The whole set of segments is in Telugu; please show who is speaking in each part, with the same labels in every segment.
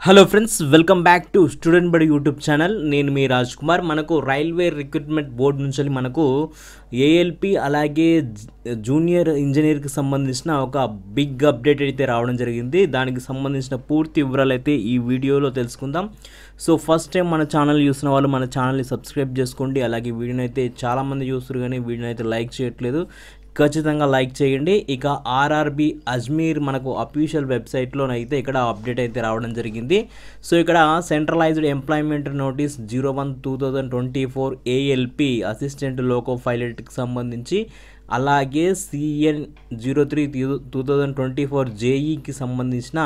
Speaker 1: Hello friends, welcome back to student బడి యూట్యూబ్ ఛానల్. నేను మీ రాజ్ కుమార్. మనకు రైల్వే రిక్రూట్మెంట్ బోర్డు నుంచి మనకు ఏఎల్పి అలాగే జూనియర్ ఇంజనీర్కి సంబంధించిన ఒక బిగ్ అప్డేట్ అయితే రావడం జరిగింది. దానికి సంబంధించిన పూర్తి వివరాలు అయితే ఈ వీడియోలో తెలుసుకుందాం. సో ఫస్ట్ టైం మన ఛానల్ చూసిన వాళ్ళు మన ఛానల్ని సబ్స్క్రైబ్ చేసుకోండి. అలాగే వీడియోని అయితే చాలామంది చూస్తారు కానీ వీడియోని అయితే లైక్ చేయట్లేదు, ఖచ్చితంగా లైక్ చేయండి. ఇక ఆర్ఆర్బి అజ్మీర్ మనకు అఫీషియల్ వెబ్సైట్లోనైతే ఇక్కడ అప్డేట్ అయితే రావడం జరిగింది. సో ఇక్కడ centralised employment notice 01/2024 ALP assistant loco పైలట్కి సంబంధించి, అలాగే CN 03/2024 జేఈకి సంబంధించిన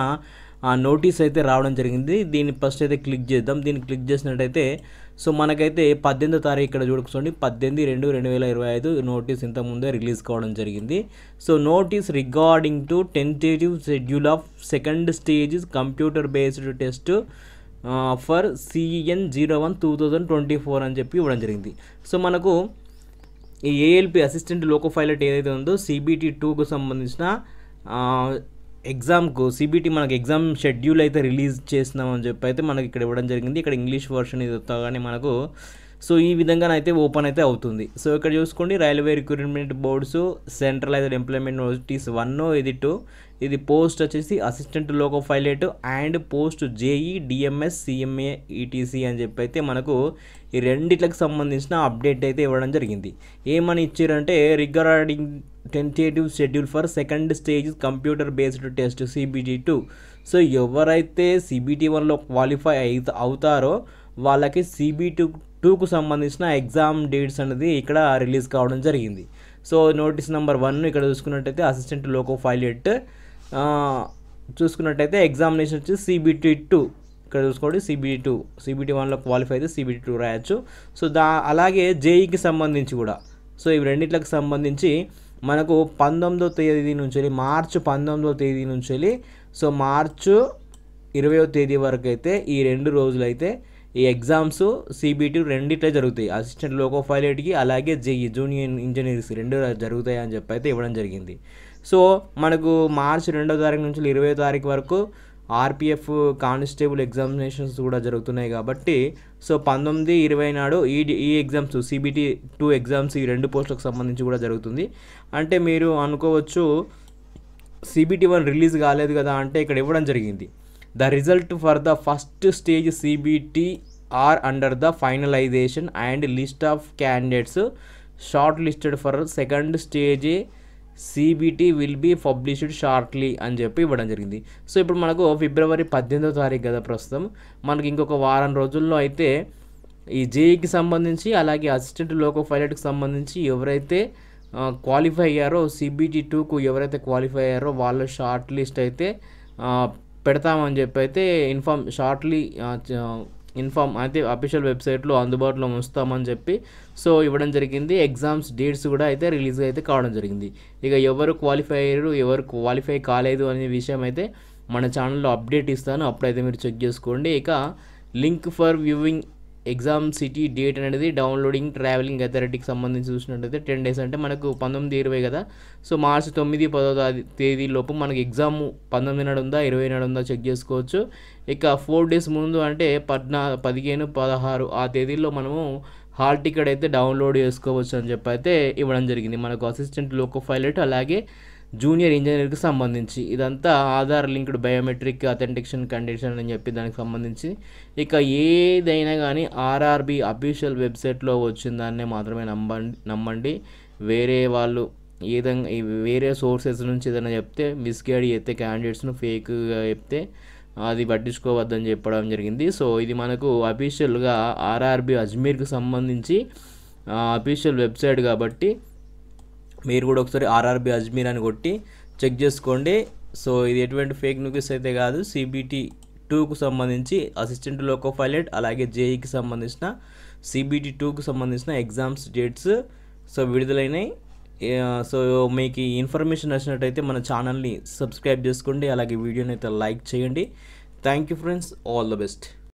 Speaker 1: నోటీస్ అయితే రావడం జరిగింది. దీన్ని ఫస్ట్ అయితే క్లిక్ చేద్దాం. దీన్ని క్లిక్ చేసినట్టయితే సో మనకైతే 18వ తారీఖు ఇక్కడ చూడొచ్చు, 18/2/2025 నోటీస్ ఇంతకుముందే రిలీజ్ కావడం జరిగింది. So notice regarding to tentative schedule of second stage computer based test for CN 01/2024 అని చెప్పి ఇవ్వడం జరిగింది. సో మనకు ఈ ఏఎల్పి అసిస్టెంట్ లోకో పైలట్ ఏదైతే ఉందో CBT 2కు సంబంధించిన ఎగ్జామ్కు CBT మనకు ఎగ్జామ్ షెడ్యూల్ అయితే రిలీజ్ చేస్తున్నామని చెప్పి అయితే మనకి ఇక్కడ ఇవ్వడం జరిగింది. ఇక్కడ ఇంగ్లీష్ వర్షన్ ఇది వస్తాగానే మనకు సో ఈ విధంగానైతే ఓపెన్ అయితే అవుతుంది. సో ఇక్కడ చూసుకోండి, railway recruitment boards centralised employment notice 1, ఇది 2, ఇది పోస్ట్ వచ్చేసి assistant loco pilot and post JE DMS CMA ETC అని చెప్పి అయితే మనకు ఈ రెండిట్లకు సంబంధించిన అప్డేట్ అయితే ఇవ్వడం జరిగింది. ఏమని ఇచ్చారంటే regarding tentative schedule for second stage computer based test CBT 2. So ఎవరైతే CBT 1లో క్వాలిఫై అవుతారో వాళ్ళకి CBT 2కు సంబంధించిన ఎగ్జామ్ డేట్స్ అనేది ఇక్కడ రిలీజ్ కావడం జరిగింది. సో నోటీస్ నెంబర్ 1 ఇక్కడ చూసుకున్నట్టయితే అసిస్టెంట్ లోకో పైలట్, చూసుకున్నట్టయితే ఎగ్జామినేషన్ వచ్చి CBT 2 ఇక్కడ చూసుకోండి. CBT 1లో క్వాలిఫై అయితే CBT 2 రాయొచ్చు. సో అలాగే జేఈకి సంబంధించి కూడా సో ఇవి రెండిట్లకు సంబంధించి మనకు 19వ తేదీ నుంచి మార్చి 19వ తేదీ నుంచి సో మార్చి 20వ తేదీ వరకు అయితే ఈ 2 రోజులైతే ఈ ఎగ్జామ్స్ CBT రెండిట్లే జరుగుతాయి. అసిస్టెంట్ లోకో పైలట్కి అలాగే JE జూనియర్ ఇంజనీర్స్ 2 జరుగుతాయి అని చెప్పి అయితే ఇవ్వడం జరిగింది. సో మనకు మార్చి 2వ తారీఖు నుంచి 20వ తారీఖు వరకు RPF కానిస్టేబుల్ ఎగ్జామినేషన్స్ కూడా జరుగుతున్నాయి కాబట్టి సో 19, 20 నాడు ఈ ఎగ్జామ్స్ CBT 2 ఎగ్జామ్స్ ఈ 2 పోస్టులకు సంబంధించి కూడా జరుగుతుంది. అంటే మీరు అనుకోవచ్చు CBT 1 రిలీజ్ కాలేదు కదా అంటే ఇక్కడ ఇవ్వడం జరిగింది. The result for the first stage CBT are under the finalisation and list of candidates shortlisted for second stage CBT will be published shortly అని చెప్పి ఇవ్వడం జరిగింది. సో ఇప్పుడు మనకు ఫిబ్రవరి 18వ తారీఖు కదా ప్రస్తుతం, మనకి ఇంకొక వారం రోజుల్లో అయితే ఈ జేఈకి సంబంధించి అలాగే అసిస్టెంట్ లోకో పైలట్కి సంబంధించి ఎవరైతే క్వాలిఫై అయ్యారో CBT 2కు ఎవరైతే క్వాలిఫై అయ్యారో వాళ్ళ షార్ట్ లిస్ట్ అయితే పెడతామని చెప్పి అయితే షార్ట్లీ ఇన్ఫామ్ అయితే అఫీషియల్ వెబ్సైట్లో అందుబాటులో ఉంచుతామని చెప్పి సో ఇవ్వడం జరిగింది. ఎగ్జామ్స్ డేట్స్ కూడా అయితే రిలీజ్ అయితే కావడం జరిగింది. ఇక ఎవరు క్వాలిఫై అయ్యారు ఎవరు క్వాలిఫై కాలేదు అనే విషయం అయితే మన ఛానల్లో అప్డేట్ ఇస్తాను, అప్పుడైతే మీరు చెక్ చేసుకోండి. ఇక link for viewing exam city date అనేది డౌన్లోడింగ్ ట్రావెలింగ్ అథారిటీకి సంబంధించి చూసినట్టయితే 10 days అంటే మనకు 19, 20 కదా. సో మార్చి 9, 10వ తేదీ లోపు మనకి ఎగ్జామ్ 19 నాడు ఉందా 20 నాడు ఉందా చెక్ చేసుకోవచ్చు. ఇక 4 days ముందు అంటే 15, 16 ఆ తేదీల్లో మనము హాల్ టికెట్ అయితే డౌన్లోడ్ చేసుకోవచ్చు అని చెప్పి అయితే ఇవ్వడం జరిగింది మనకు అసిస్టెంట్ లోకో పైలట్ అలాగే జూనియర్ ఇంజనీర్కి సంబంధించి. ఇదంతా Aadhaar linked biometric authentication condition అని చెప్పి దానికి సంబంధించి. ఇక ఏదైనా కానీ ఆర్ఆర్బి అఫీషియల్ వెబ్సైట్లో వచ్చిందాన్నే మాత్రమే నమ్మండి. వేరే వాళ్ళు ఏదైనా వేరే సోర్సెస్ నుంచి ఏదైనా చెప్తే మిస్గైడ్ చేస్తే క్యాండిడేట్స్ను ఫేక్గా చెప్తే అది పట్టించుకోవద్దని చెప్పడం జరిగింది. సో ఇది మనకు అఫీషియల్గా ఆర్ఆర్బి అజ్మీర్కి సంబంధించి అఫీషియల్ వెబ్సైట్ కాబట్టి మీరు కూడా ఒకసారి ఆర్ఆర్బి అజ్మీర్ అని కొట్టి చెక్ చేసుకోండి. సో ఇది ఎటువంటి ఫేక్ న్యూస్ అయితే కాదు. CBT 2కు సంబంధించి అసిస్టెంట్ లోకో పైలట్ అలాగే JEకి సంబంధించిన CBT 2కు సంబంధించిన ఎగ్జామ్స్ డేట్స్ సో విడుదలైనాయి. సో మీకు ఈ ఇన్ఫర్మేషన్ నచ్చినట్టయితే మన ఛానల్ని సబ్స్క్రైబ్ చేసుకోండి, అలాగే వీడియోని అయితే లైక్ చేయండి. Thank you friends, all the best.